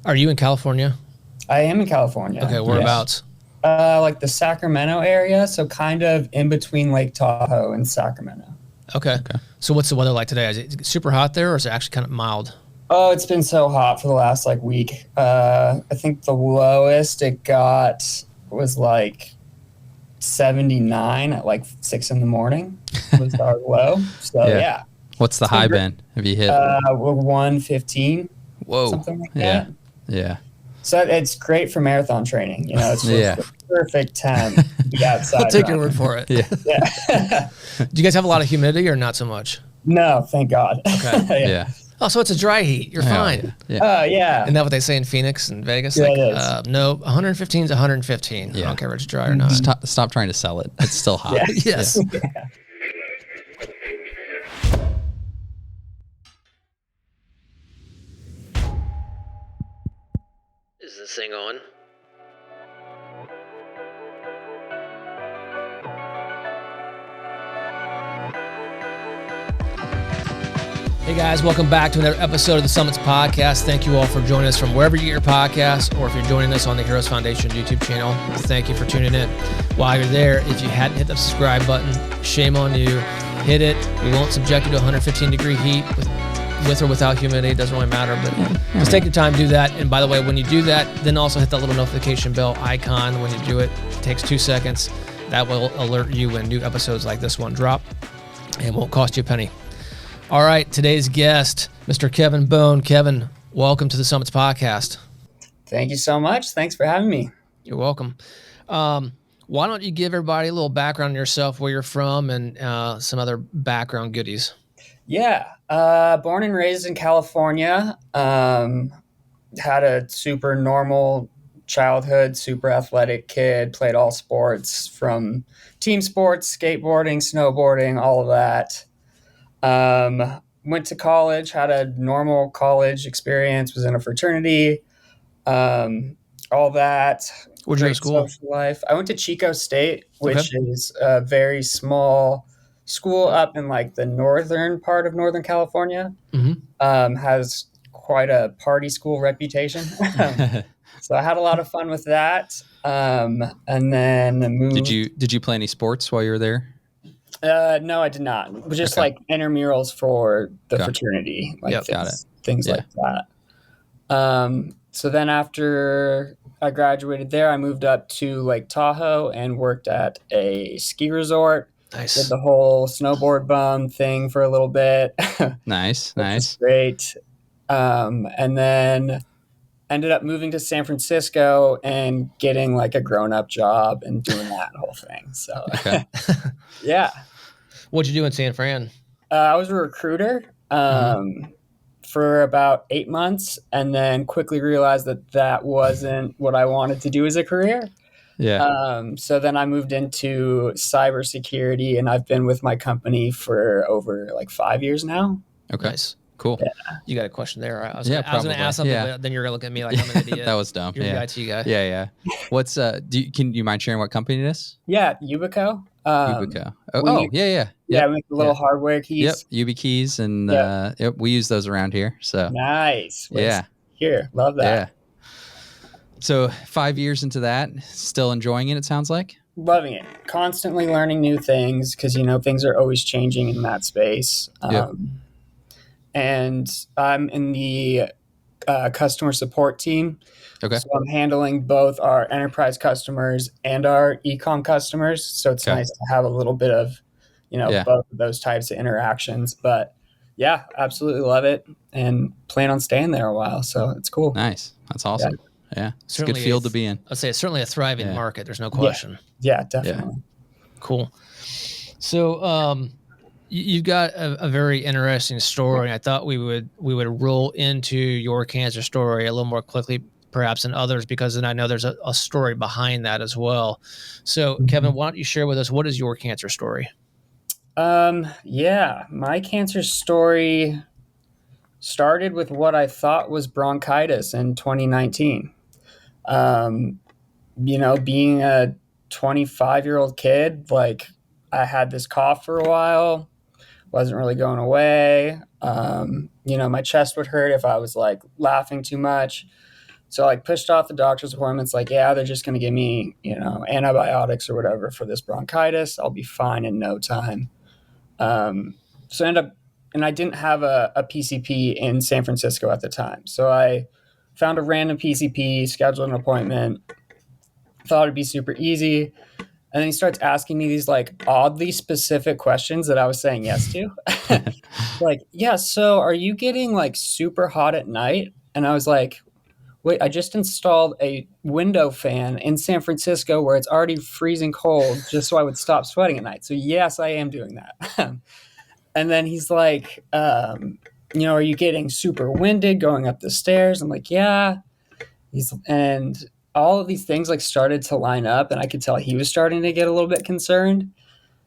Are you in California? I am in California. Okay, whereabouts? Like the Sacramento area, so kind of in between Lake Tahoe and Sacramento. Okay. So what's the weather like today? Is it super hot there, or is it actually kind of mild? Oh, it's been so hot for the last like week. I think the lowest it got was like 79 at like 6 a.m. was our low. So yeah. What's the high been? Have you hit? 115. Whoa. Something like that. Yeah. So it's great for marathon training. You know, it's just the perfect time to be outside. I'll take your word for it. Yeah. Do you guys have a lot of humidity or not so much? No, thank God. Okay. Yeah. Oh, so it's a dry heat. You're fine. Yeah. Isn't that what they say in Phoenix and Vegas? Yeah, it is. No, 115 is 115. Yeah. I don't care if it's dry or not. Stop trying to sell it. It's still hot. Yes. Yeah. Is this thing on? Hey guys, welcome back to another episode of the Summits Podcast. Thank you all for joining us from wherever you get your podcast, or if you're joining us on the Heroes Foundation YouTube channel, thank you for tuning in. While you're there, if you hadn't hit the subscribe button, shame on you. Hit it. We won't subject you to 115-degree heat with or without humidity. It doesn't really matter, but just take your time to do that. And by the way, when you do that, then also hit that little notification bell icon when you do it. It takes 2 seconds. That will alert you when new episodes like this one drop, and won't cost you a penny. All right, today's guest, Mr. Kevin Bohn. Kevin, welcome to the Summits Podcast. Thank you so much. Thanks for having me. You're welcome. Why don't you give everybody a little background on yourself, where you're from, and some other background goodies? Yeah. Born and raised in California. Had a super normal childhood, super athletic kid, played all sports from team sports, skateboarding, snowboarding, all of that. Went to college, had a normal college experience, was in a fraternity, all that. Where'd you go to school? Social life. I went to Chico State, which is a very small school up in like the northern part of Northern California. Has quite a party school reputation. So I had a lot of fun with that. And then moved. Did you play any sports while you were there? No, I did not. It was just like intramurals for the fraternity, like things like that. So then after I graduated there, I moved up to Lake Tahoe and worked at a ski resort. Nice. Did the whole snowboard bum thing for a little bit. Nice. Great. And then ended up moving to San Francisco and getting like a grown-up job and doing that whole thing. So yeah. What'd you do in San Fran? I was a recruiter for about 8 months, and then quickly realized that wasn't what I wanted to do as a career. Yeah. So then I moved into cybersecurity, and I've been with my company for over like 5 years now. Okay. Nice. Cool. Yeah. You got a question there. I was going to ask something, but then you're going to look at me like I'm an idiot. That was dumb. You're the IT guy. Yeah. What's can you mind sharing what company it is? Yeah, Yubico. Yubico. Yeah, we make the little hardware keys. Yep, YubiKeys, and we use those around here. So nice. Here, love that. Yeah. So 5 years into that, still enjoying it. It sounds like. Loving it. Constantly learning new things because things are always changing in that space. And I'm in the customer support teof Okay. So I'm handling both our enterprise customers and our e-com customers. So it's nice to have a little bit of, both of those types of interactions. But yeah, absolutely love it and plan on staying there a while. So it's cool. Nice. That's awesome. Yeah. It's a good Certainly field to be in. I'd say it's certainly a thriving market. There's no question. Yeah, definitely. Cool. So you've got a very interesting story. I thought we would roll into your cancer story a little more quickly perhaps than others, because then I know there's a story behind that as well. So Kevin, why don't you share with us, what is your cancer story? My cancer story started with what I thought was bronchitis in 2019. Being a 25-year-old kid, like I had this cough for a while, wasn't really going away. My chest would hurt if I was like laughing too much. So I pushed off the doctor's appointments, like, yeah, they're just going to give me, antibiotics or whatever for this bronchitis. I'll be fine in no time. So I ended up, and I didn't have a PCP in San Francisco at the time. So I found a random PCP, scheduled an appointment, thought it'd be super easy. And then he starts asking me these like oddly specific questions that I was saying yes to. Like, yeah, so are you getting like super hot at night? And I was like, wait, I just installed a window fan in San Francisco where it's already freezing cold just so I would stop sweating at night. So yes, I am doing that. And then he's like, are you getting super winded going up the stairs? I'm like, yeah. And all of these things like started to line up, and I could tell he was starting to get a little bit concerned.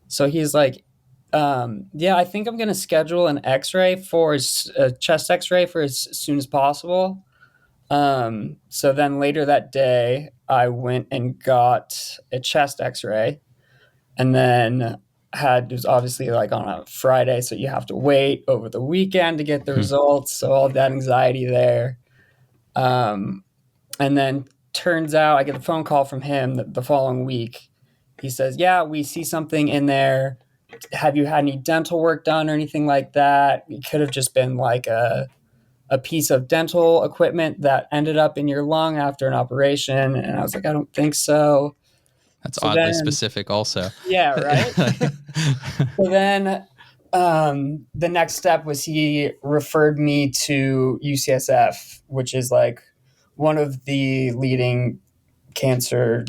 So he's like, yeah, I think I'm going to schedule an x-ray for a chest x-ray for as soon as possible. So then later that day, I went and got a chest x-ray, and then it was obviously like on a Friday, so you have to wait over the weekend to get the results. So all that anxiety there. And then turns out I get a phone call from him the following week. He says, yeah, we see something in there. Have you had any dental work done or anything like that? It could have just been like a piece of dental equipment that ended up in your lung after an operation. And I was like, I don't think so. That's oddly specific also. Yeah, right? So then the next step was he referred me to UCSF, which is like one of the leading cancer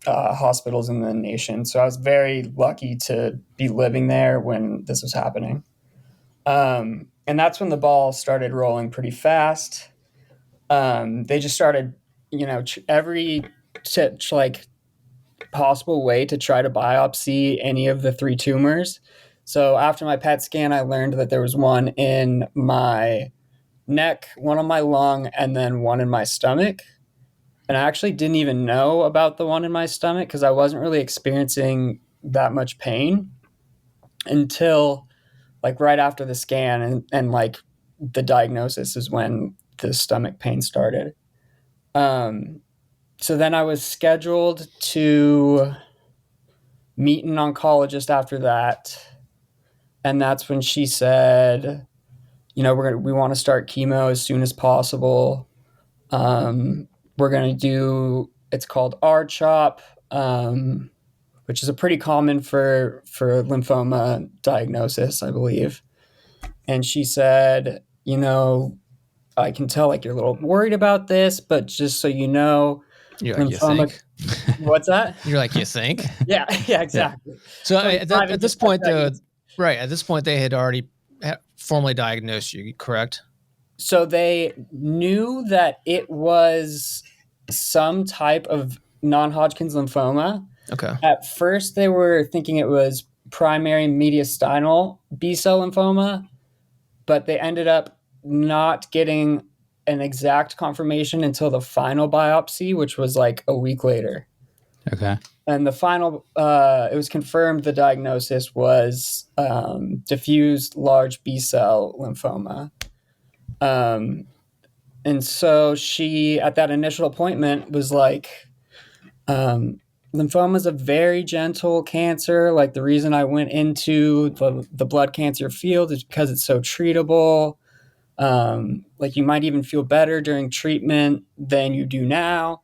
hospitals in the nation. So I was very lucky to be living there when this was happening. And that's when the ball started rolling pretty fast. They just started, every like possible way to try to biopsy any of the 3 tumors. So after my PET scan, I learned that there was one in my neck, one on my lung, and then one in my stomach. And I actually didn't even know about the one in my stomach because I wasn't really experiencing that much pain until like right after the scan and like the diagnosis is when the stomach pain started. So then I was scheduled to meet an oncologist after that. And that's when she said, we want to start chemo as soon as possible. We're going to do, it's called R-CHOP, which is a pretty common for lymphoma diagnosis, I believe. And she said, I can tell like you're a little worried about this, but just so you know, you're like, lymphoma. You think? What's that? You're like, you think? Yeah, exactly. Yeah. So at this point, at this point, they had already formally diagnosed you, correct? So they knew that it was some type of non-Hodgkin's lymphoma. Okay. At first, they were thinking it was primary mediastinal B-cell lymphoma, but they ended up not getting an exact confirmation until the final biopsy, which was like a week later. Okay. And the final, it was confirmed the diagnosis was diffuse large B-cell lymphoma. And so she, at that initial appointment, was like, lymphoma is a very gentle cancer. Like the reason I went into the blood cancer field is because it's so treatable. Like you might even feel better during treatment than you do now.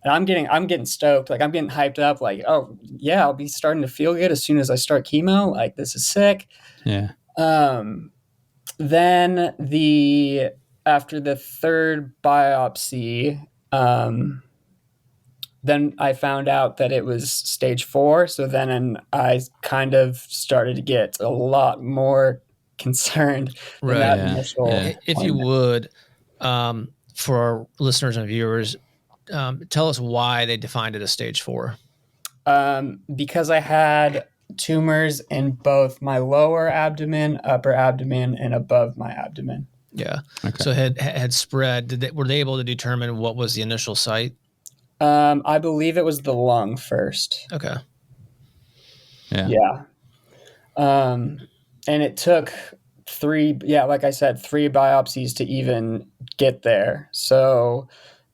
And I'm getting stoked. Like I'm getting hyped up. Like, oh yeah, I'll be starting to feel good as soon as I start chemo. Like this is sick. Yeah. Then after the third biopsy, then I found out that it was stage 4. So then I kind of started to get a lot more concerned. Right. That initial If you would, for our listeners and viewers, tell us why they defined it as stage 4. Because I had tumors in both my lower abdomen, upper abdomen, and above my abdomen. Yeah. Okay. So had spread. Were they able to determine what was the initial site? I believe it was the lung first. Okay. Yeah. And it took 3 biopsies to even get there. So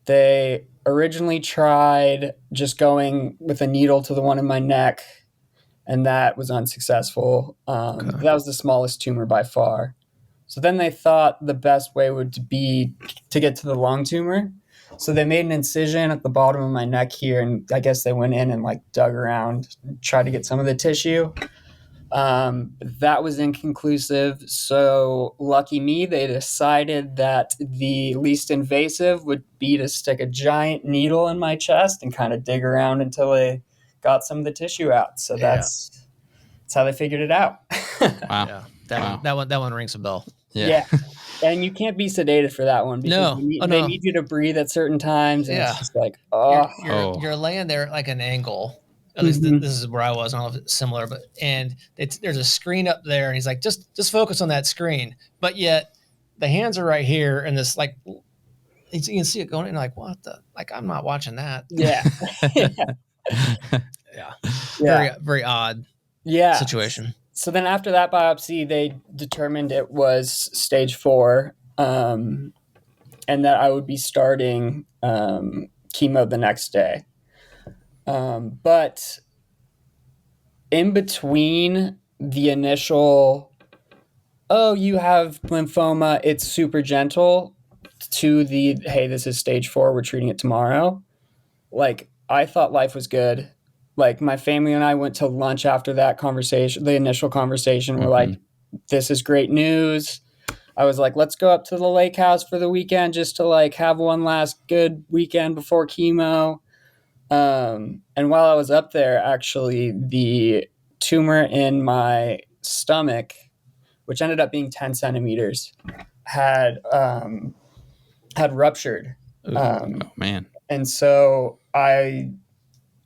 They originally tried just going with a needle to the one in my neck, and that was unsuccessful. That was the smallest tumor by far. So then they thought the best way would be to get to the lung tumor. So they made an incision at the bottom of my neck here, and I guess they went in and like dug around and tried to get some of the tissue. That was inconclusive. So lucky me, they decided that the least invasive would be to stick a giant needle in my chest and kind of dig around until they got some of the tissue out. So that's how they figured it out. Wow. Yeah. That one rings a bell. Yeah. And you can't be sedated for that one because they need you to breathe at certain times. And it's just like, you're laying there at like an angle. At least this is where I was. I don't know if it's similar, but there's a screen up there, and he's like, just focus on that screen. But yet the hands are right here, and this like you can see it going, and like, what the, like, I'm not watching that. Yeah. Yeah. Very very odd. Yeah. Situation. So then after that biopsy, they determined it was stage 4, and that I would be starting chemo the next day. But in between the initial, you have lymphoma, it's super gentle, to the, hey, this is stage 4, we're treating it tomorrow. Like, I thought life was good. Like, my family and I went to lunch after that conversation, the initial conversation. We're like, this is great news. I was like, let's go up to the lake house for the weekend just to like have one last good weekend before chemo. And while I was up there, actually, the tumor in my stomach, which ended up being 10 centimeters, had ruptured. Oh, man. And so I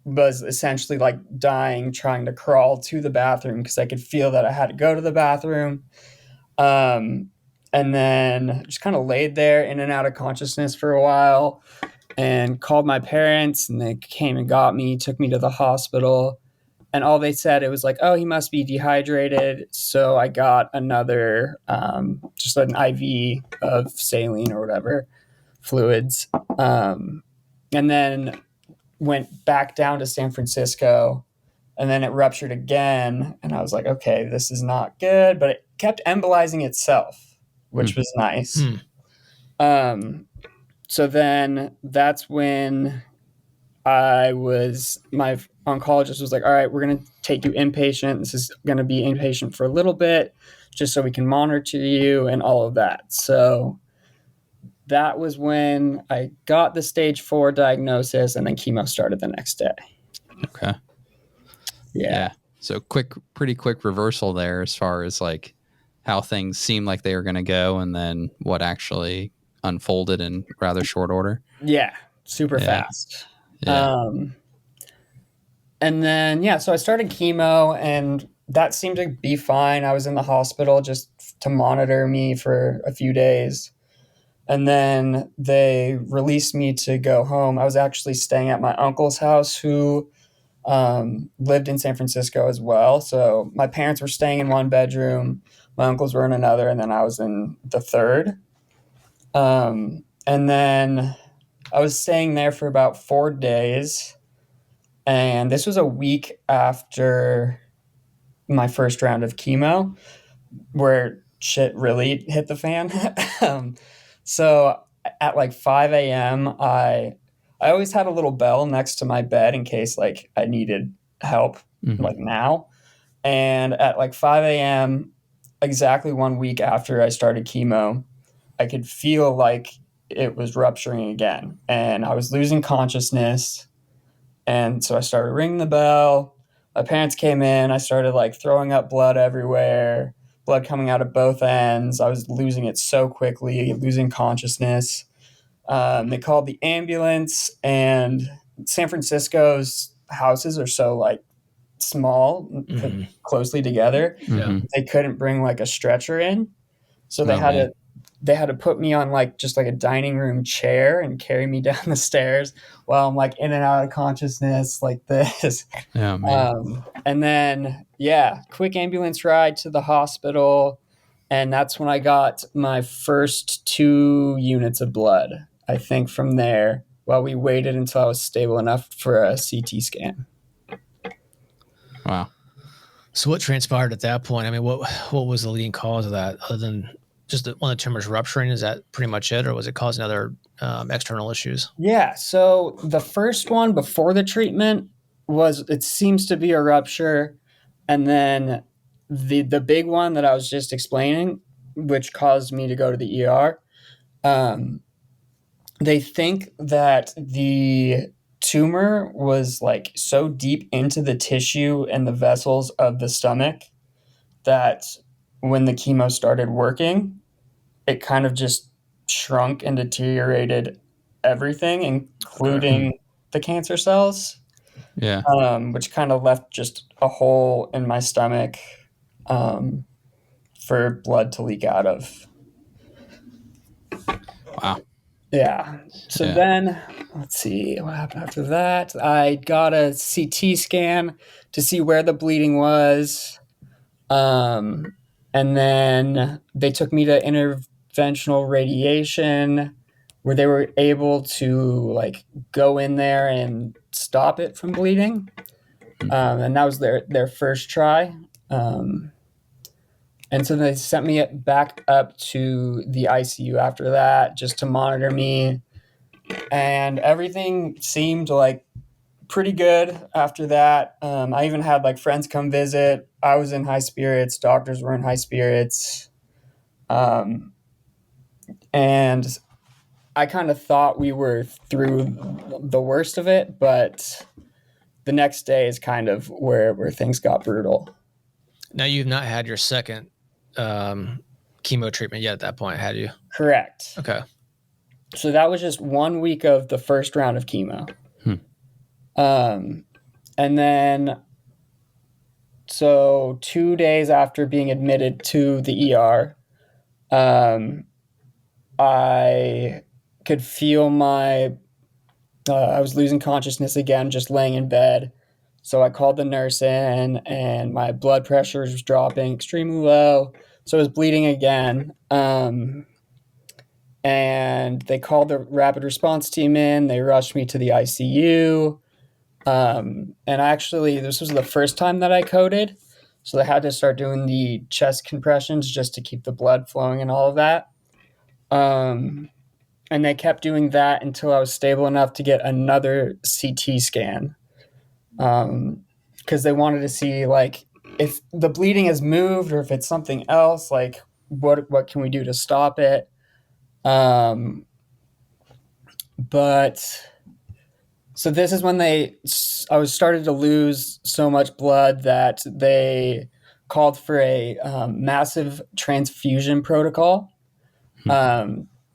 was essentially like dying, trying to crawl to the bathroom because I could feel that I had to go to the bathroom. And then just kind of laid there in and out of consciousness for a while and called my parents, and they came and got me, took me to the hospital. And all they said, it was like, oh, he must be dehydrated. So I got another, just an IV of saline or whatever, fluids. And then went back down to San Francisco, and then it ruptured again. And I was like, okay, this is not good, but it kept embolizing itself, which was nice. So then that's when my oncologist was like, all right, we're going to take you inpatient. This is going to be inpatient for a little bit just so we can monitor you and all of that. So that was when I got the stage 4 diagnosis, and then chemo started the next day. Okay. Yeah. So pretty quick reversal there as far as like how things seemed like they were going to go, and then what actually unfolded in rather short order. Yeah. Super fast. Yeah. And then, so I started chemo, and that seemed to be fine. I was in the hospital just to monitor me for a few days. And then they released me to go home. I was actually staying at my uncle's house, who lived in San Francisco as well. So my parents were staying in one bedroom, my uncles were in another, and then I was in the third. And then I was staying there for about 4 days. And this was a week after my first round of chemo, where shit really hit the fan. So at like 5 a.m., I always had a little bell next to my bed in case like I needed help like now. And at like 5 a.m., exactly 1 week after I started chemo, I could feel like it was rupturing again, and I was losing consciousness. And so I started ringing the bell. My parents came in. I started like throwing up blood everywhere, blood coming out of both ends. I was losing it so quickly, losing consciousness. They called the ambulance, and San Francisco's houses are so like small, closely together. They couldn't bring like a stretcher in. So they had to put me on like just like a dining room chair and carry me down the stairs while I'm like in and out of consciousness like this. And then, quick ambulance ride to the hospital. And that's when I got my first 2 units of blood. I think, from there while we waited until I was stable enough for a CT scan. Wow. So what transpired at that point? I mean, what was the leading cause of that, other than just one of the tumors rupturing? Is that pretty much it, or was it causing other external issues? Yeah. So the first one before the treatment it seems to be a rupture. And then the big one that I was just explaining, which caused me to go to the ER, they think that the tumor was like so deep into the tissue and the vessels of the stomach that when the chemo started working, it kind of just shrunk and deteriorated everything, including the cancer cells. Yeah. Which kind of left just a hole in my stomach for blood to leak out of. Wow. Yeah. So then, let's see what happened after that. I got a CT scan to see where the bleeding was. And then they took me to interventional radiation, where they were able to like go in there and stop it from bleeding. And that was their first try. And so they sent me back up to the ICU after that, just to monitor me. And everything seemed like pretty good after that. I even had like friends come visit. I was in high spirits. Doctors were in high spirits. And I kind of thought we were through the worst of it, but the next day is kind of where things got brutal. Now, you've not had your second chemo treatment yet at that point, had you? Correct. Okay. So that was just 1 week of the first round of chemo. And then, so 2 days after being admitted to the ER, I could feel I was losing consciousness again, just laying in bed. So I called the nurse in, and my blood pressure was dropping extremely low. So I was bleeding again. And they called the rapid response team in. They rushed me to the ICU. And actually, this was the first time that I coded. So they had to start doing the chest compressions just to keep the blood flowing and all of that. And they kept doing that until I was stable enough to get another CT scan. Because they wanted to see like if the bleeding has moved or if it's something else, like what can we do to stop it? But so this is when I was started to lose so much blood that they called for a massive transfusion protocol,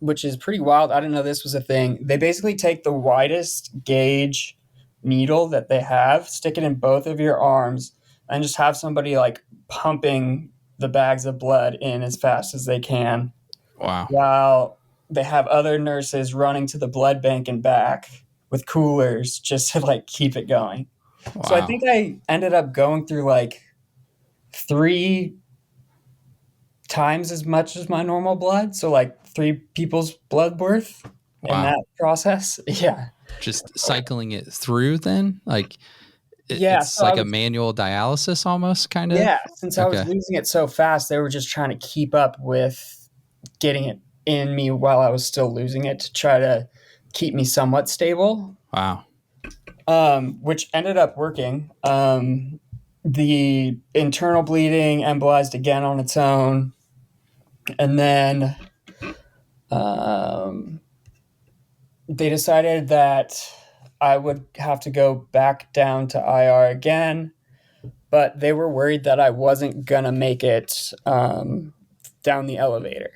which is pretty wild. I didn't know this was a thing. They basically take the widest gauge needle that they have, stick it in both of your arms, and just have somebody like pumping the bags of blood in as fast as they can. Wow. While they have other nurses running to the blood bank and back with coolers just to like keep it going. Wow. So I think I ended up going through like 3 times as much as my normal blood. So like 3 people's blood worth in that process. Yeah. Just cycling it through then? Like it's so like a manual dialysis almost kind of? Yeah. Since I was losing it so fast, they were just trying to keep up with getting it in me while I was still losing it to try to keep me somewhat stable. Wow. Which ended up working. The internal bleeding embolized again on its own. And then they decided that I would have to go back down to IR again, but they were worried that I wasn't going to make it down the elevator.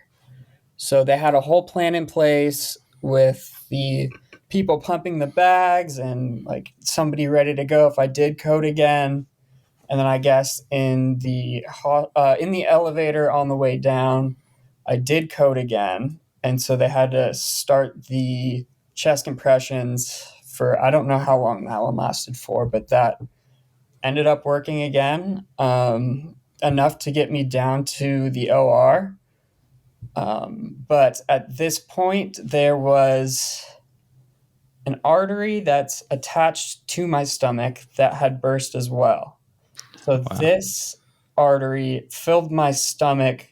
So they had a whole plan in place with the people pumping the bags and like somebody ready to go if I did code again. And then I guess in the elevator on the way down, I did code again. And so they had to start the chest compressions for, I don't know how long that one lasted for, but that ended up working again, enough to get me down to the OR. But at this point, there was an artery that's attached to my stomach that had burst as well. So this artery filled my stomach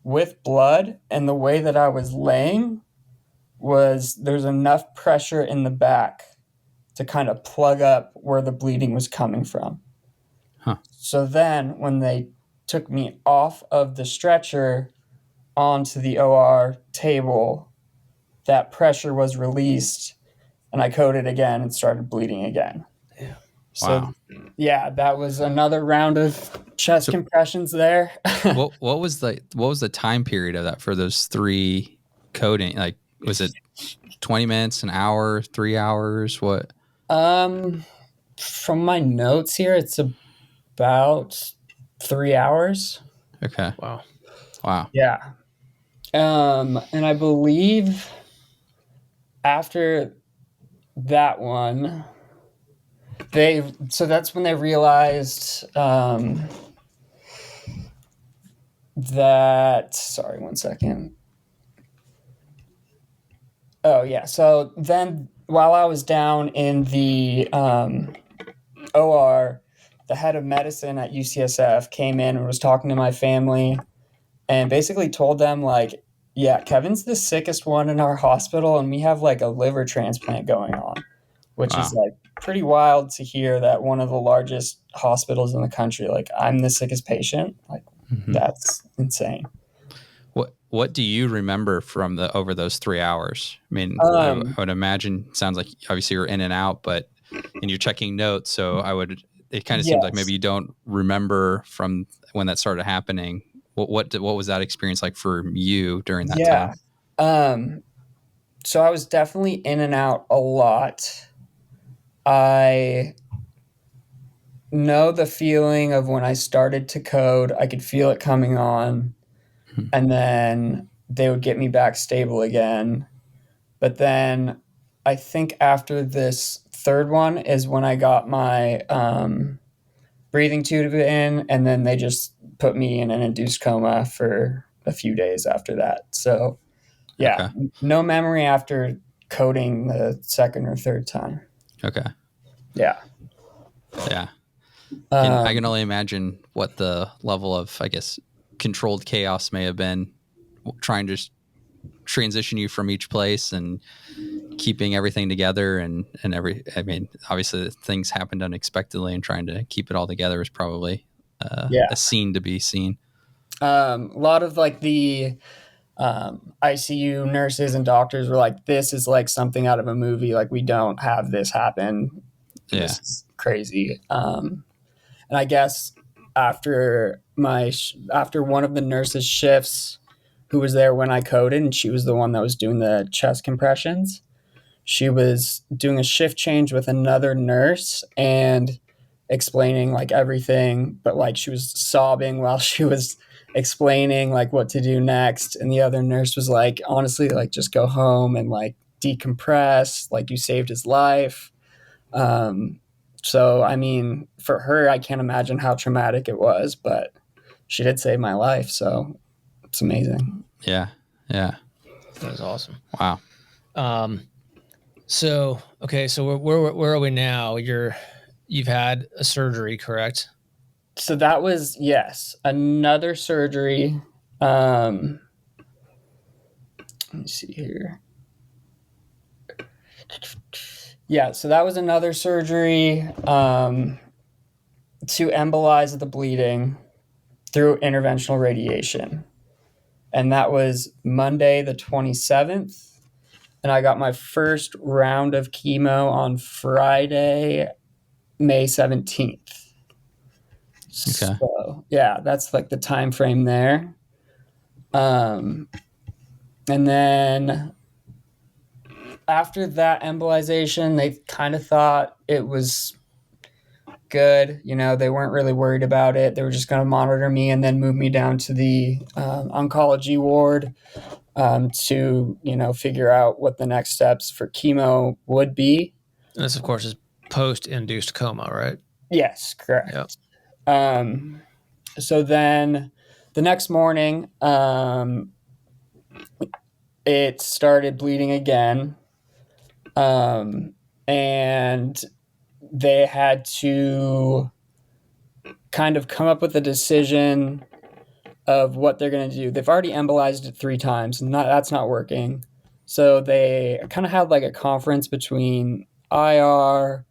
with blood, and the way that I was laying was there's enough pressure in the back to kind of plug up where the bleeding was coming from. Huh. So then when they took me off of the stretcher onto the OR table, that pressure was released and I coded again and started bleeding again. Yeah. So yeah, that was another round of chest compressions there. what was the time period of that for those 3 coding? Like, was it 20 minutes, an hour, 3 hours? What? From my notes here, it's about 3 hours. Okay. Wow. Yeah. And I believe after that one, so that's when they realized that, sorry, one second. Oh yeah. So then while I was down in the OR, the head of medicine at UCSF came in and was talking to my family and basically told them like, yeah, Kevin's the sickest one in our hospital and we have like a liver transplant going on, which is like pretty wild to hear that one of the largest hospitals in the country, like I'm the sickest patient. Like that's insane. What do you remember from over those 3 hours? I mean, I would imagine, sounds like obviously you're in and out, but and you're checking notes. So it kind of seems like maybe you don't remember from when that started happening. What was that experience like for you during that time? So I was definitely in and out a lot. I know the feeling of when I started to code, I could feel it coming on. And then they would get me back stable again. But then I think after this third one is when I got my breathing tube in, and then they just put me in an induced coma for a few days after that. So yeah, no memory after coding the second or third time. Okay. Yeah. Yeah. I can only imagine what the level of, I guess, controlled chaos may have been, trying to transition you from each place and keeping everything together I mean, obviously things happened unexpectedly, and trying to keep it all together is probably a scene to be seen. A lot of like the ICU nurses and doctors were like, this is like something out of a movie. Like we don't have this happen. Yeah. This is crazy. And I guess after one of the nurses' shifts, who was there when I coded, and she was the one that was doing the chest compressions, she was doing a shift change with another nurse and explaining like everything, but like she was sobbing while she was explaining like what to do next. And the other nurse was like, honestly, like just go home and like decompress, like you saved his life. So, I mean, for her, I can't imagine how traumatic it was, but she did save my life. So it's amazing. Yeah. Yeah. That was awesome. Wow. So where are we now? You've had a surgery, correct? So that was, yes, another surgery. Let me see here. Yeah, so that was another surgery to embolize the bleeding through interventional radiation. And that was Monday the 27th. And I got my first round of chemo on Friday, May 17th. Okay. So, yeah, that's like the time frame there. And then after that embolization, they kind of thought it was good. You know, they weren't really worried about it. They were just going to monitor me and then move me down to the oncology ward to, you know, figure out what the next steps for chemo would be. And this, of course, is post-induced coma, right? Yes, correct. Yep. So then the next morning, it started bleeding again. And they had to kind of come up with a decision of what they're going to do. They've already embolized it 3 times, and that's not working. So they kind of had like a conference between IR,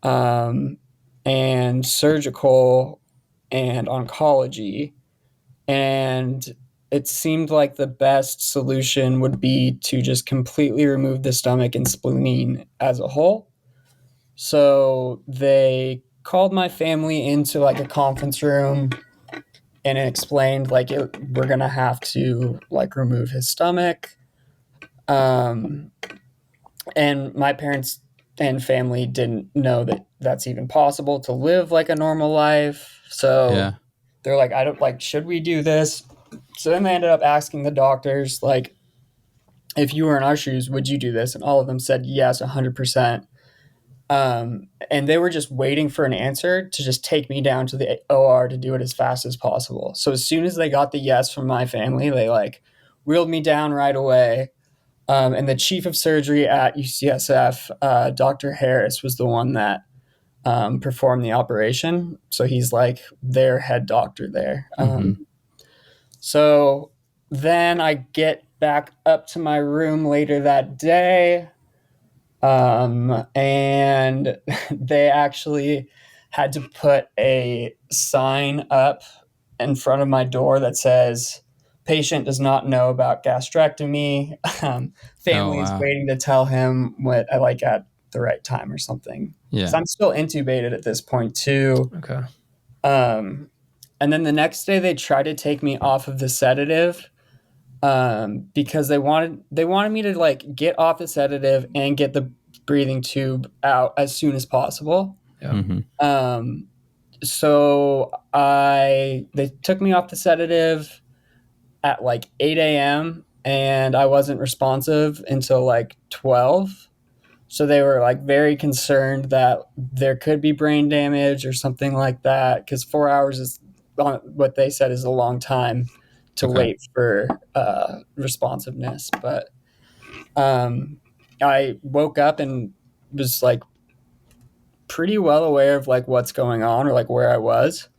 and surgical and oncology. And it seemed like the best solution would be to just completely remove the stomach and spleen as a whole. So they called my family into like a conference room and it explained like we're going to have to like remove his stomach. And my parents and family didn't know that that's even possible to live like a normal life. So they're like, I don't like, should we do this? So then they ended up asking the doctors, like, if you were in our shoes, would you do this? And all of them said yes, 100%. And they were just waiting for an answer to just take me down to the OR to do it as fast as possible. So as soon as they got the yes from my family, they like wheeled me down right away. And the chief of surgery at UCSF, Dr. Harris, was the one that performed the operation. So he's like their head doctor there. So then I get back up to my room later that day. And they actually had to put a sign up in front of my door that says, patient does not know about gastrectomy. Family is waiting to tell him what I like at the right time or something. Yeah. So I'm still intubated at this point too. Okay. And then the next day they tried to take me off of the sedative, because they wanted me to like get off the sedative and get the breathing tube out as soon as possible. Yeah. So they took me off the sedative at like 8 a.m. and I wasn't responsive until like 12. So they were like very concerned that there could be brain damage or something like that, because 4 hours is what they said is a long time to wait for responsiveness. But I woke up and was like pretty well aware of like what's going on or like where I was.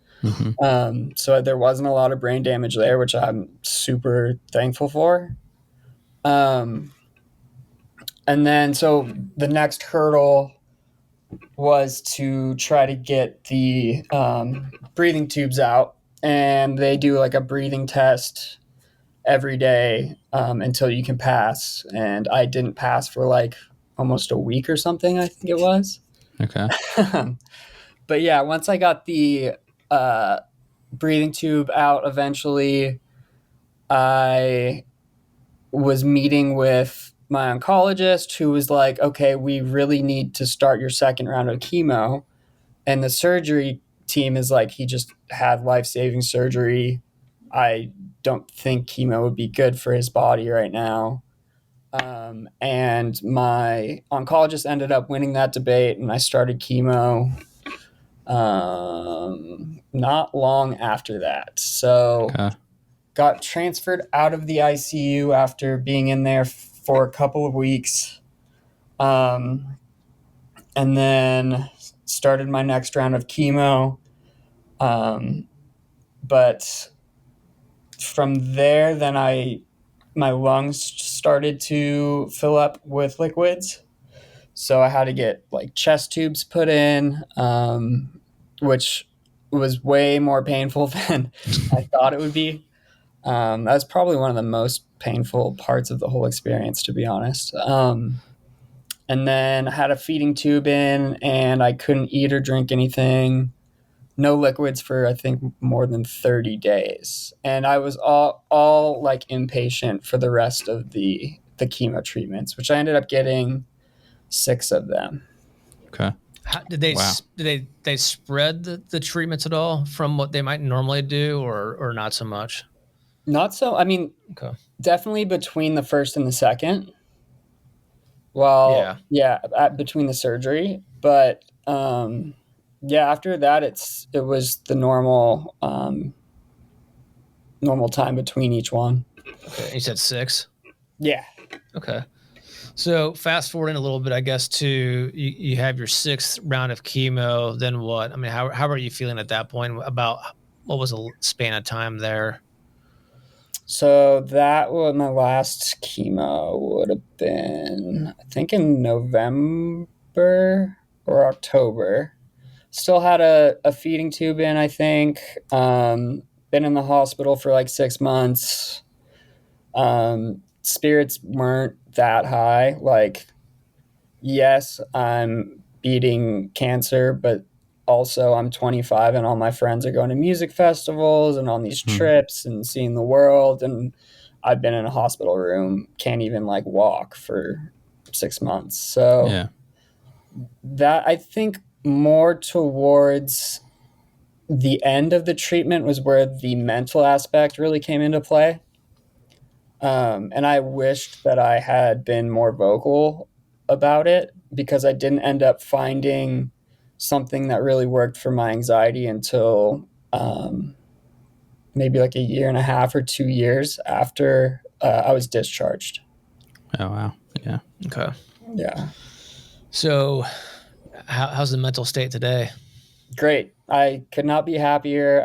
So there wasn't a lot of brain damage there, which I'm super thankful for. And then so the next hurdle was to try to get the breathing tubes out, and they do like a breathing test every day until you can pass. And I didn't pass for like almost a week or something, I think it was. Okay. But yeah, once I got the breathing tube out, eventually I was meeting with my oncologist, who was like, okay, we really need to start your second round of chemo. And the surgery team is like, he just had life-saving surgery. I don't think chemo would be good for his body right now. And my oncologist ended up winning that debate, and I started chemo not long after that. So got transferred out of the ICU after being in there for a couple of weeks. And then started my next round of chemo. But from there, then my lungs started to fill up with liquids. So I had to get like chest tubes put in, which was way more painful than I thought it would be. That was probably one of the most painful parts of the whole experience, to be honest. And then I had a feeding tube in, and I couldn't eat or drink anything. No liquids for, I think, more than 30 days. And I was all like inpatient for the rest of the chemo treatments, which I ended up getting 6 of them. Okay. Did they spread the treatments at all from what they might normally do, or not so much? Not so. I mean, definitely between the first and the second. Well, between the surgery, but after that, it was the normal time between each one. Okay. You said 6? Yeah. Okay. So fast forwarding a little bit, I guess, to you have your 6th round of chemo. Then what? I mean, how are you feeling at that point about what was the span of time there? So that was my last chemo would have been, I think, in November or October. Still had a feeding tube in, I think. Been in the hospital for like 6 months. Spirits weren't that high. Like, yes, I'm beating cancer, but also I'm 25 and all my friends are going to music festivals and on these trips and seeing the world. And I've been in a hospital room, can't even like walk for 6 months. So that, I think, more towards the end of the treatment was where the mental aspect really came into play. And I wished that I had been more vocal about it because I didn't end up finding something that really worked for my anxiety until maybe like a year and a half or 2 years after I was discharged. Oh, wow. Yeah. Okay. Yeah. So how's the mental state today? Great. I could not be happier.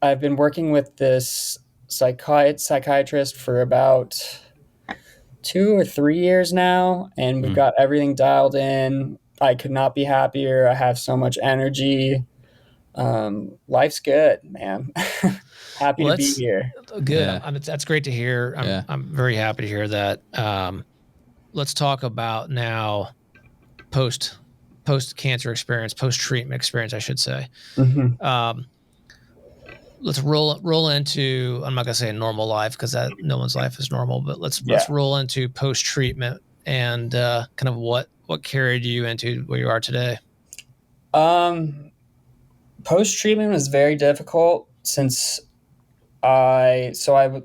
I've been working with this psychiatrist for about 2 or 3 years now, and we've got everything dialed in. I could not be happier. I have so much energy. Life's good, man. Happy to be here. Good. Yeah. That's great to hear. I'm very happy to hear that. Let's talk about now post cancer experience, post treatment experience, I should say. Mm-hmm. Let's roll into, I'm not gonna say a normal life because that no one's life is normal, but let's roll into post treatment and kind of what carried you into where you are today. Post treatment was very difficult since I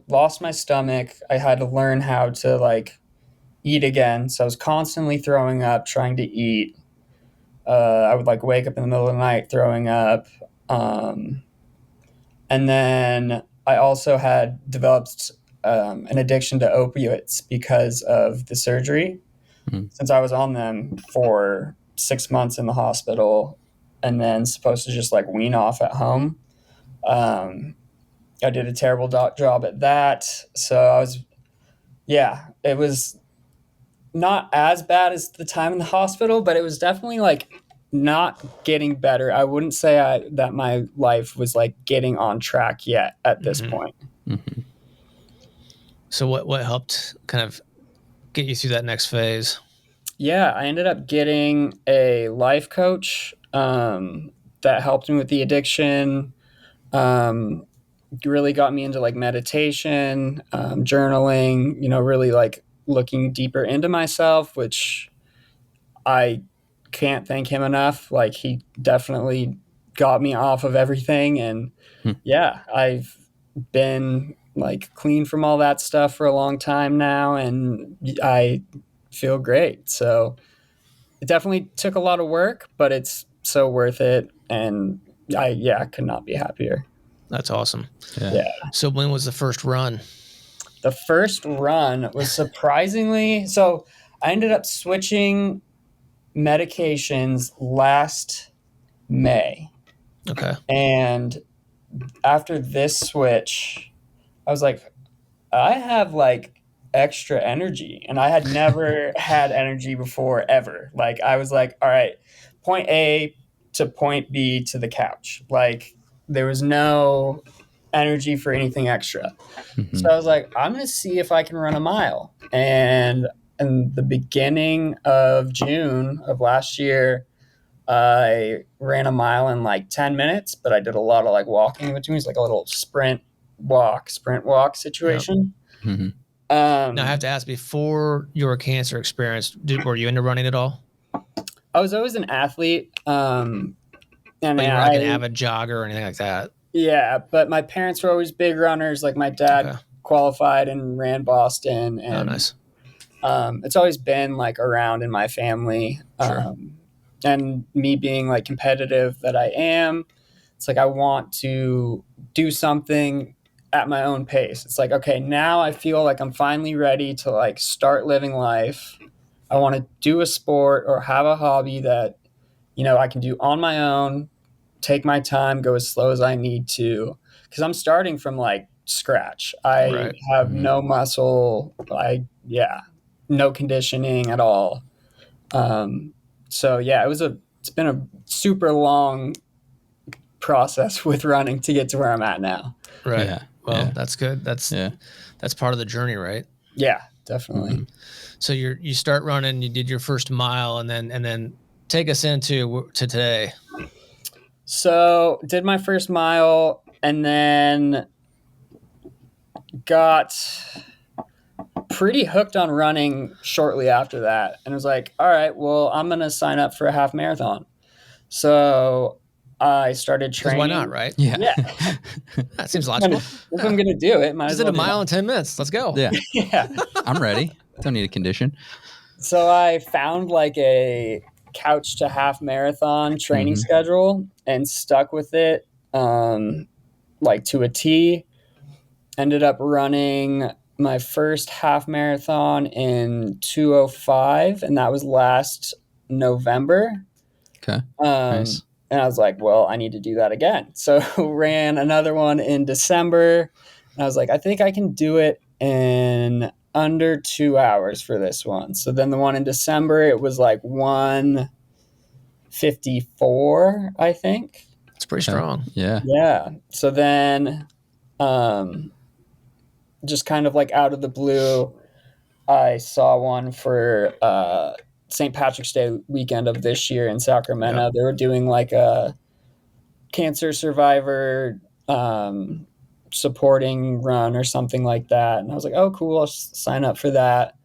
lost my stomach. I had to learn how to like eat again. So I was constantly throwing up, trying to eat. I would like wake up in the middle of the night throwing up. And then I also had developed an addiction to opioids because of the surgery. Since I was on them for 6 months in the hospital and then supposed to just like wean off at home. I did a terrible job at that. So it was not as bad as the time in the hospital, but it was definitely like not getting better. I wouldn't say that my life was like getting on track yet at this point. Mm-hmm. So what helped kind of get you through that next phase? Yeah, I ended up getting a life coach that helped me with the addiction. Really got me into like meditation, journaling, really like looking deeper into myself, which I can't thank him enough. Like he definitely got me off of everything. And I've been like clean from all that stuff for a long time now. And I feel great. So it definitely took a lot of work, but it's so worth it. And I could not be happier. That's awesome. Yeah. So when was the first run? The first run was surprisingly, so I ended up switching medications last May. Okay. And after this switch, I was like, I have like extra energy, and I had never had energy before ever. Like I was like, all right, point A to point B to the couch. Like there was no energy for anything extra. Mm-hmm. So I was like, I'm going to see if I can run a mile. And in the beginning of June of last year, I ran a mile in like 10 minutes, but I did a lot of like walking in between. It's like a little sprint walk situation. Yep. Mm-hmm. Now I have to ask, before your cancer experience, were you into running at all? I was always an athlete. And but you were like an avid jogger or anything like that? Yeah, but my parents were always big runners. Like my dad qualified and ran Boston. And, nice. It's always been like around in my family. Sure. And me being like competitive that I am, it's like I want to do something at my own pace. It's like, okay, now I feel like I'm finally ready to like start living life. I want to do a sport or have a hobby that, you know, I can do on my own, take my time, go as slow as I need to. Cause I'm starting from like scratch. I have no muscle. No conditioning at all. So yeah, it's been a super long process with running to get to where I'm at now. Right. Yeah. Well, that's good. That's part of the journey, right? Yeah, definitely. Mm-hmm. So you start running, you did your first mile, and then take us to today. So did my first mile and then got pretty hooked on running shortly after that. And was like, all right, well, I'm going to sign up for a half marathon. So I started training. Why not, right? Yeah. That seems logical. If I'm going to do it, might just as well did a mile in 10 minutes. Let's go. Yeah. Yeah. I'm ready. Don't need a condition. So I found like a couch to half marathon training schedule and stuck with it like to a T. Ended up running my first half marathon in 2:05, and that was last November. Okay. Nice. And I was like, well, I need to do that again. So ran another one in December. And I was like, I think I can do it in under 2 hours for this one. So then the one in December, it was like 1:54, I think. It's pretty strong. Yeah. Yeah. So then just kind of like out of the blue, I saw one for St. Patrick's Day weekend of this year in Sacramento. Yep. They were doing like a cancer survivor supporting run or something like that. And I was like, oh, cool, I'll sign up for that.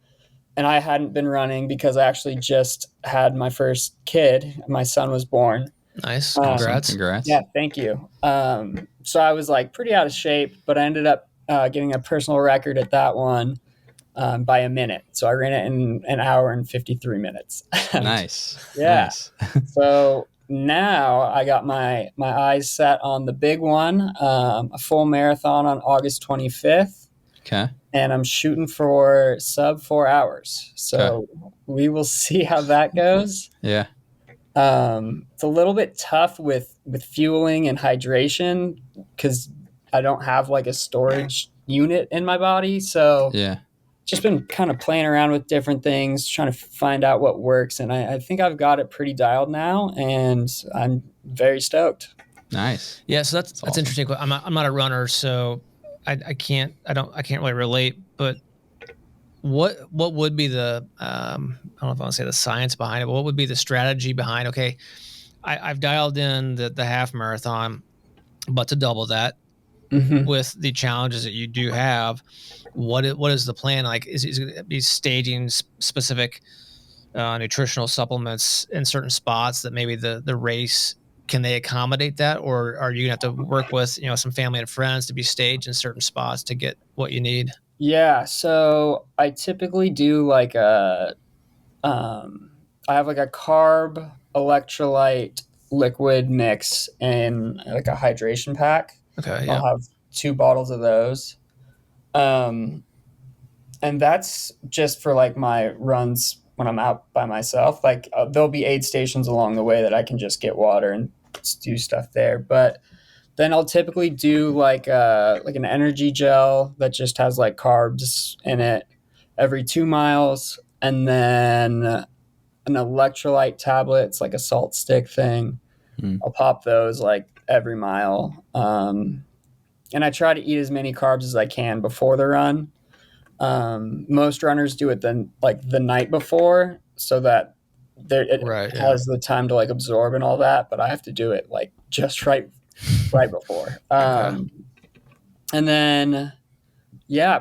And I hadn't been running because I actually just had my first kid. My son was born. Nice. Congrats. Yeah, thank you. So I was like pretty out of shape, but I ended up getting a personal record at that one by a minute. So I ran it in an hour and 53 minutes. Nice. Yeah. Nice. So now I got my eyes set on the big one, a full marathon on August 25th. Okay. And I'm shooting for sub 4 hours. So we will see how that goes. Yeah. It's a little bit tough with fueling and hydration because I don't have like a storage unit in my body. So yeah, just been kind of playing around with different things, trying to find out what works. And I think I've got it pretty dialed now, and I'm very stoked. Nice. Yeah. So that's awesome. Interesting. I'm not a runner, so I can't really relate, but what would be the, I don't know if I want to say the science behind it, but what would be the strategy behind, okay, I've dialed in the half marathon, but to double that with the challenges that you do have, what is the plan? Like, is it going to be staging specific nutritional supplements in certain spots that maybe the race, can they accommodate that? Or are you going to have to work with, some family and friends to be staged in certain spots to get what you need? Yeah. So I typically do like I have like a carb electrolyte liquid mix and like a hydration pack. Okay. Yeah. I'll have 2 bottles of those. And that's just for like my runs when I'm out by myself. Like there'll be aid stations along the way that I can just get water and do stuff there. But then I'll typically do like an energy gel that just has like carbs in it every 2 miles. And then an electrolyte tablet. It's like a salt stick thing. I'll pop those like every mile. And I try to eat as many carbs as I can before the run. Most runners do it then like the night before so that it has the time to like absorb and all that. But I have to do it like just right before. And then,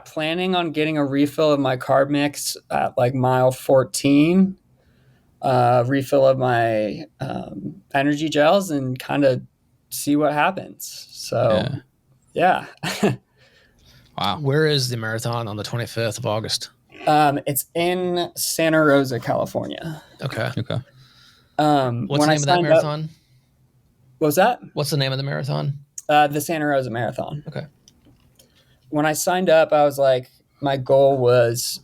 planning on getting a refill of my carb mix at like mile 14, refill of my energy gels and kind of see what happens. So, yeah. Wow. Where is the marathon on the 25th of August? It's in Santa Rosa, California. Okay. What's the name of that marathon? What was that? What's the name of the marathon? The Santa Rosa Marathon. Okay. when I signed up, I was like, my goal was,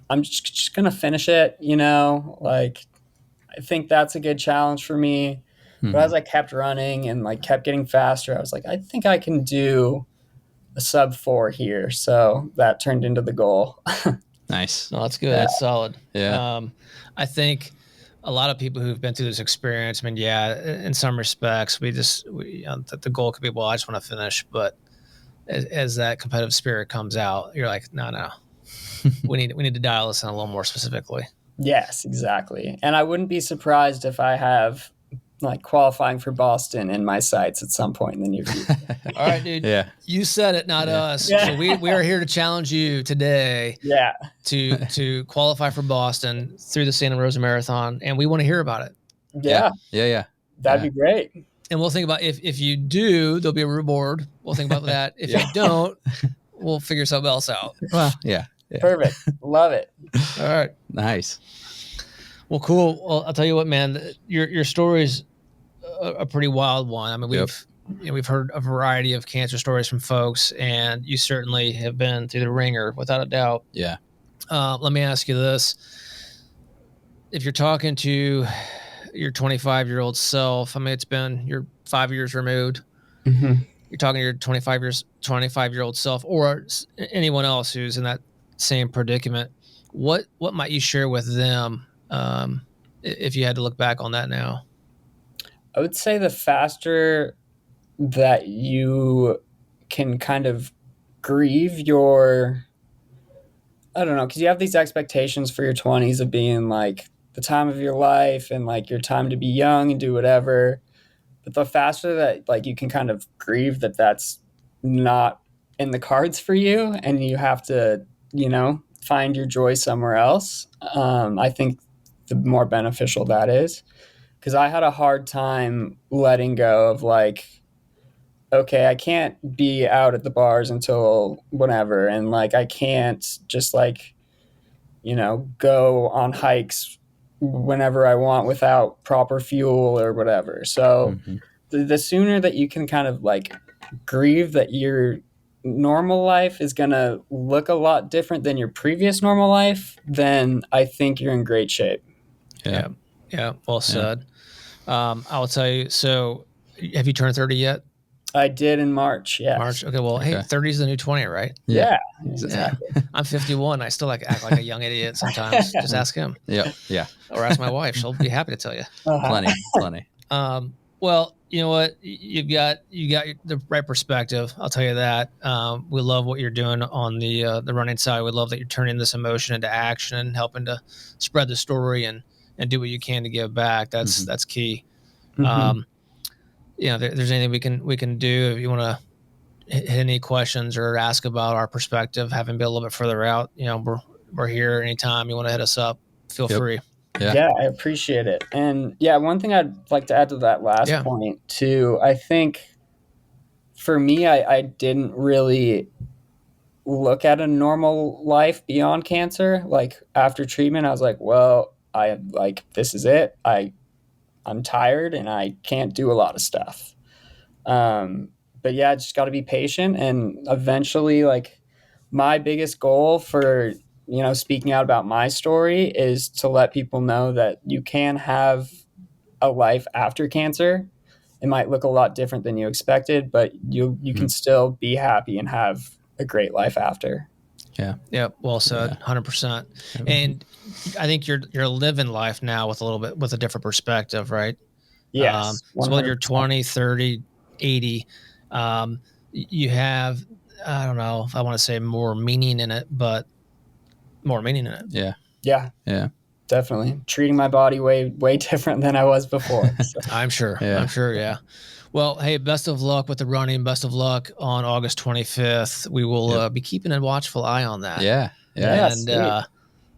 I'm just going to finish it, like, I think that's a good challenge for me. But as I kept running and like kept getting faster, I was like, I think I can do a sub 4 here. So that turned into the goal. Nice. No, that's good. Yeah. That's solid. Yeah. I think a lot of people who've been through this experience, I mean, yeah, in some respects, the goal could be, well, I just want to finish. But as that competitive spirit comes out, you're like, no, we need to dial this in a little more specifically. Yes, exactly. And I wouldn't be surprised if I have like qualifying for Boston in my sights at some point in the near future. All right, dude. Yeah. You said it, not us. Yeah. So we are here to challenge you today. Yeah. To qualify for Boston through the Santa Rosa Marathon, and we want to hear about it. Yeah. That'd be great. And we'll think about if you do, there'll be a reward. We'll think about that. If you don't, we'll figure something else out. Well, yeah. Perfect. Love it. All right. Nice. Well, cool. Well, I'll tell you what, man, your story's a pretty wild one. I mean, we've heard a variety of cancer stories from folks, and you certainly have been through the ringer without a doubt. Yeah. Let me ask you this. If you're talking to your 25-year-old self, I mean, you're 5 years removed. Mm-hmm. You're talking to your 25-year-old self, or anyone else who's in that same predicament. What might you share with them if you had to look back on that now? I would say the faster that you can kind of grieve your, I don't know, because you have these expectations for your 20s of being like the time of your life and like your time to be young and do whatever. But the faster that like you can kind of grieve that that's not in the cards for you and you have to, find your joy somewhere else, I think the more beneficial that is. Because I had a hard time letting go of like, okay, I can't be out at the bars until whenever. And like, I can't just like, go on hikes whenever I want without proper fuel or whatever. So the sooner that you can kind of like grieve that your normal life is going to look a lot different than your previous normal life, then I think you're in great shape. Yeah. Well said. I will tell you. So have you turned 30 yet? I did in March. Yeah. March. Okay. Well, hey, 30 is the new 20, right? Yeah. Exactly. Yeah. I'm 51. I still act like a young idiot sometimes. Just ask him. Yeah. Or ask my wife. She'll be happy to tell you. Plenty. Well, you know what? You got the right perspective. I'll tell you that. We love what you're doing on the running side. We love that you're turning this emotion into action and helping to spread the story and do what you can to give back. That's key. Mm-hmm. If there's anything we can do, if you want to hit any questions or ask about our perspective, having been a little bit further out, we're here anytime you want to hit us up. Feel free. Yeah, I appreciate it. And one thing I'd like to add to that last point too, I think for me, I didn't really look at a normal life beyond cancer. Like after treatment, I was like, well, this is it. I'm tired and I can't do a lot of stuff. But I just got to be patient. And eventually, like my biggest goal for, speaking out about my story is to let people know that you can have a life after cancer. It might look a lot different than you expected, but you can still be happy and have a great life after. Yeah. Well said. 100%. And I think you're living life now with a different perspective, right? Yes. So whether you're 20, 30, 80, you have, I don't know if I want to say more meaning in it, but more meaning in it. Yeah. Definitely. Treating my body way different than I was before. So. I'm sure. Yeah. Well, hey, best of luck with the running. Best of luck on August 25th. We will be keeping a watchful eye on that. Yeah. And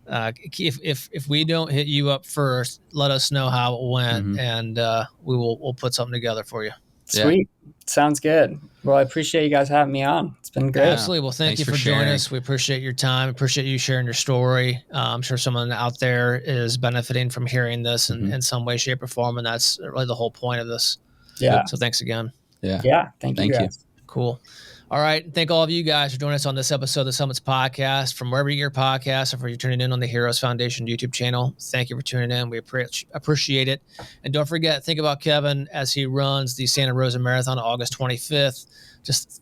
if we don't hit you up first, let us know how it went, and we'll put something together for you. Sweet. Sounds good. Well, I appreciate you guys having me on. It's been great. Absolutely. Well, thanks you for joining us. We appreciate your time. Appreciate you sharing your story. I'm sure someone out there is benefiting from hearing this in some way, shape, or form, and that's really the whole point of this. Yeah. So thanks again. Yeah. Thank you. Cool. All right. Thank all of you guys for joining us on this episode of the Summits Podcast. From wherever you get your podcast, or for you tuning in on the Heroes Foundation YouTube channel, thank you for tuning in. We appreciate it. And don't forget, think about Kevin as he runs the Santa Rosa Marathon on August 25th. Just,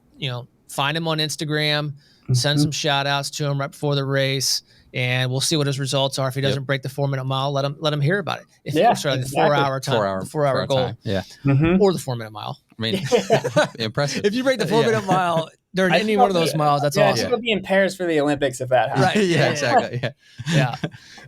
find him on Instagram, send some shout outs to him right before the race, and we'll see what his results are. If he doesn't break the 4-minute mile, let him hear about it. If the 4-hour time, the 4-hour goal, or the 4-minute mile. I mean, impressive. If you break the 4-minute mile during any one of those miles, that's awesome. He'll be in Paris for the Olympics if that happens. Right. Yeah, exactly. Yeah.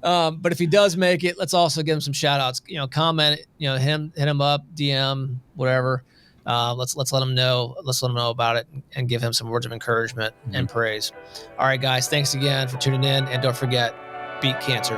But if he does make it, let's also give him some shout outs. Comment, hit him up, DM, whatever. Let's let him know. Let's let him know about it and give him some words of encouragement and praise. All right, guys. Thanks again for tuning in, and don't forget, beat cancer.